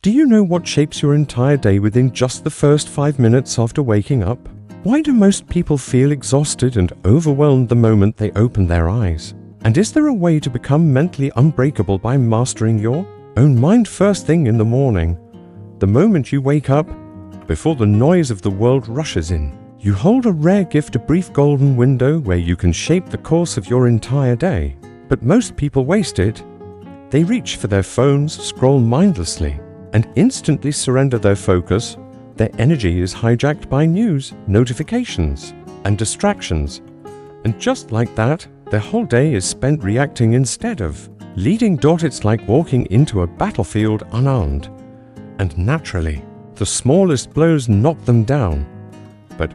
Do you know what shapes your entire day within just the first 5 minutes after waking up? Why do most people feel exhausted and overwhelmed the moment they open their eyes? And is there a way to become mentally unbreakable by mastering your own mind first thing in the morning? The moment you wake up, before the noise of the world rushes in, you hold a rare gift, a brief golden window where you can shape the course of your entire day. But most people waste it. They reach for their phones, scroll mindlessly, and instantly surrender their focus. Their energy is hijacked by news, notifications, and distractions. And just like that, their whole day is spent reacting instead of leading. It's like walking into a battlefield unarmed. And naturally, the smallest blows knock them down. But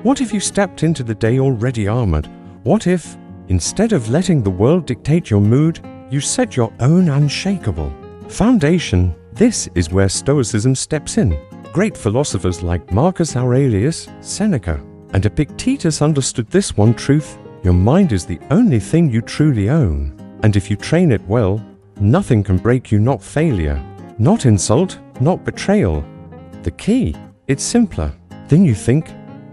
what if you stepped into the day already armored? What if, instead of letting the world dictate your mood, you set your own unshakable foundation? This is where Stoicism steps in. Great philosophers like Marcus Aurelius, Seneca, and Epictetus understood this one truth: your mind is the only thing you truly own. And if you train it well, nothing can break you, not failure, not insult, not betrayal. The key, it's simpler than you think.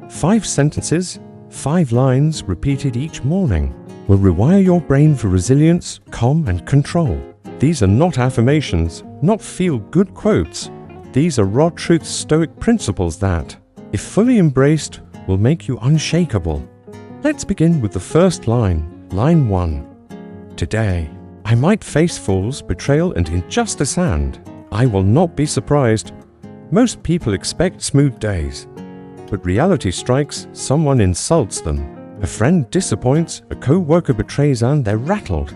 5 sentences, 5 lines repeated each morning will rewire your brain for resilience, calm, and control. These are not affirmations, not feel-good quotes. These are raw truths, Stoic principles that, if fully embraced, will make you unshakable. Let's begin with the first line. Line 1. Today, I might face fools, betrayal, and injustice, and I will not be surprised. Most people expect smooth days, but reality strikes. Someone insults them, a friend disappoints, a co-worker betrays, and they're rattled.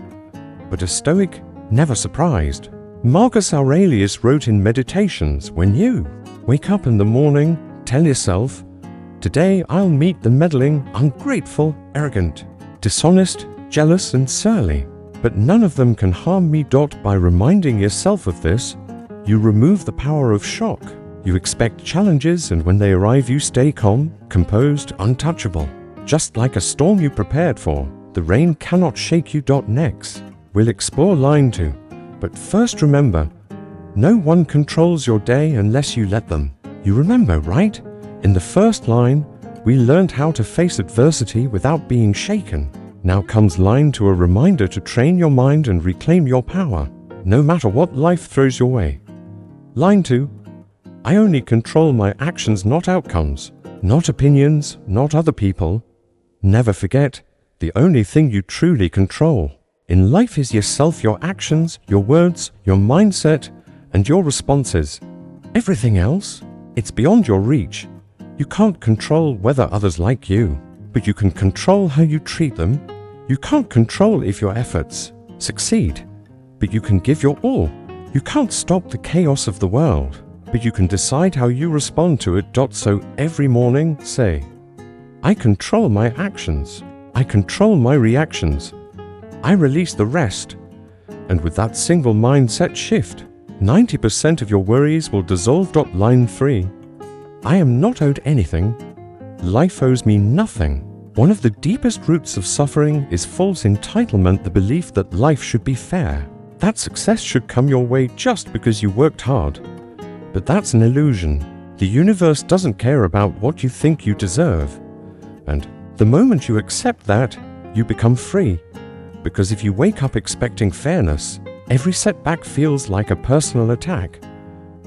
But a Stoic, never surprised. Marcus Aurelius wrote in Meditations, when you wake up in the morning, tell yourself, today I'll meet the meddling, ungrateful, arrogant, dishonest, jealous, and surly, but none of them can harm me. By reminding yourself of this, you remove the power of shock. You expect challenges, and when they arrive you stay calm, composed, untouchable. Just like a storm you prepared for, the rain cannot shake you. Next, we'll explore line 2. But first remember, no one controls your day unless you let them. You remember, right? In the first line, we learned how to face adversity without being shaken. Now comes line 2, a reminder to train your mind and reclaim your power, no matter what life throws your way. Line 2, I only control my actions, not outcomes, not opinions, not other people. Never forget, the only thing you truly control in life is yourself, your actions, your words, your mindset, and your responses. Everything else, it's beyond your reach. You can't control whether others like you, but you can control how you treat them. You can't control if your efforts succeed, but you can give your all. You can't stop the chaos of the world, but you can decide how you respond to it. So every morning say, I control my actions. I control my reactions. I release the rest. And with that single mindset shift, 90% of your worries will dissolve. Line 3. I am not owed anything. Life owes me nothing. One of the deepest roots of suffering is false entitlement, the belief that life should be fair, that success should come your way just because you worked hard. But that's an illusion. The universe doesn't care about what you think you deserve. And the moment you accept that, you become free. Because if you wake up expecting fairness, every setback feels like a personal attack.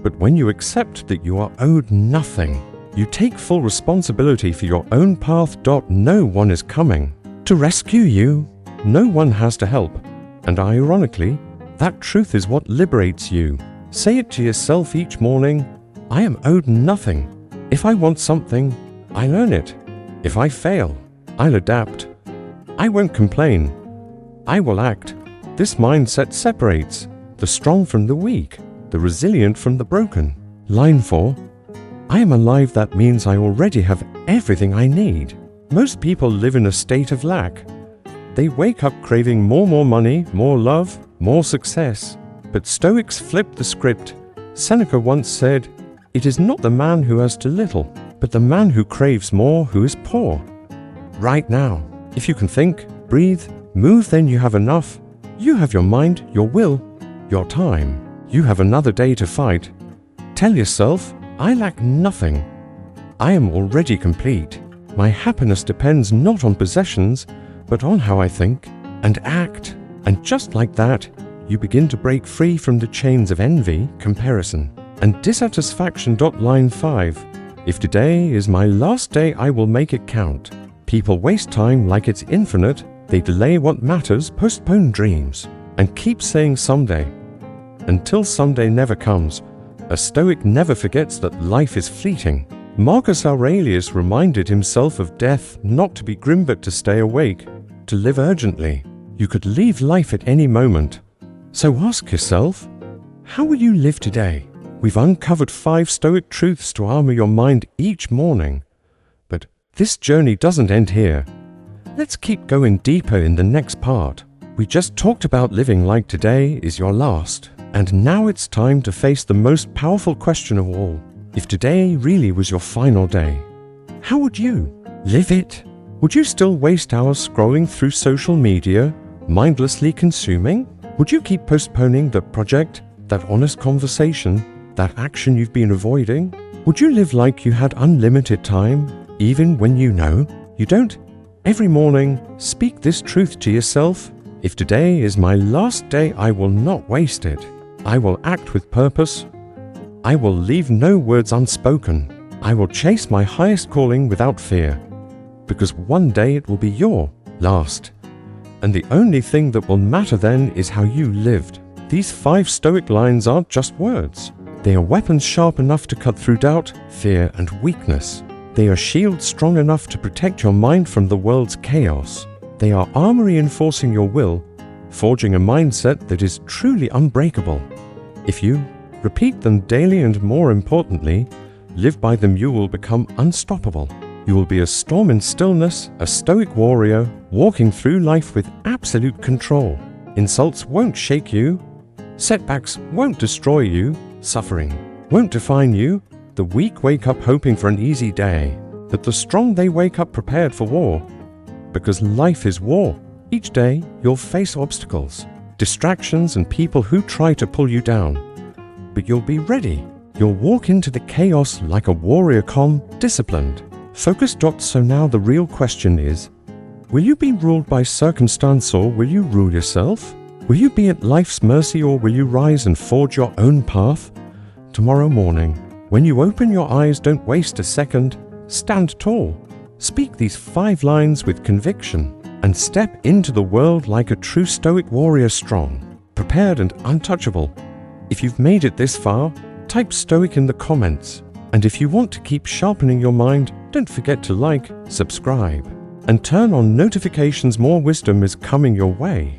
But when you accept that you are owed nothing, you take full responsibility for your own path. No one is coming to rescue you. No one has to help. And ironically, that truth is what liberates you. Say it to yourself each morning, I am owed nothing. If I want something, I'll earn it. If I fail, I'll adapt. I won't complain. I will act. This mindset separates the strong from the weak, the resilient from the broken. Line 4. I am alive. That means I already have everything I need. Most people live in a state of lack. They wake up craving more money, more love, more success. But Stoics flip the script. Seneca once said, it is not the man who has too little, but the man who craves more who is poor. Right now, if you can think, breathe, move, then you have enough. You have your mind, your will, your time. You have another day to fight. Tell yourself, I lack nothing. I am already complete. My happiness depends not on possessions, but on how I think and act. And just like that, you begin to break free from the chains of envy, comparison, and dissatisfaction. Line 5. If today is my last day, I will make it count. People waste time like it's infinite. They delay what matters, postpone dreams, and keep saying someday. Until someday never comes, a Stoic never forgets that life is fleeting. Marcus Aurelius reminded himself of death, not to be grim but to stay awake, to live urgently. You could leave life at any moment. So ask yourself, how will you live today? We've uncovered 5 Stoic truths to armor your mind each morning. But this journey doesn't end here. Let's keep going deeper in the next part. We just talked about living like today is your last. And now it's time to face the most powerful question of all. If today really was your final day, how would you live it? Would you still waste hours scrolling through social media, mindlessly consuming? Would you keep postponing the project, that honest conversation, that action you've been avoiding? Would you live like you had unlimited time, even when you know you don't? Every morning, speak this truth to yourself. If today is my last day, I will not waste it. I will act with purpose. I will leave no words unspoken. I will chase my highest calling without fear, because one day it will be your last. And the only thing that will matter then is how you lived. These 5 Stoic lines aren't just words. They are weapons sharp enough to cut through doubt, fear, and weakness. They are shields strong enough to protect your mind from the world's chaos. They are armor reinforcing your will, forging a mindset that is truly unbreakable. If you repeat them daily and, more importantly, live by them, you will become unstoppable. You will be a storm in stillness, a Stoic warrior, walking through life with absolute control. Insults won't shake you. Setbacks won't destroy you. Suffering won't define you. The weak wake up hoping for an easy day, but the strong, they wake up prepared for war. Because life is war. Each day, you'll face obstacles, distractions, and people who try to pull you down. But you'll be ready. You'll walk into the chaos like a warrior, calm, disciplined, focused. So now the real question is, will you be ruled by circumstance, or will you rule yourself? Will you be at life's mercy, or will you rise and forge your own path? Tomorrow morning, when you open your eyes, don't waste a second. Stand tall. Speak these 5 lines with conviction, and step into the world like a true Stoic warrior, strong, prepared, and untouchable. If you've made it this far, type Stoic in the comments. And if you want to keep sharpening your mind, don't forget to like, subscribe, and turn on notifications. More wisdom is coming your way.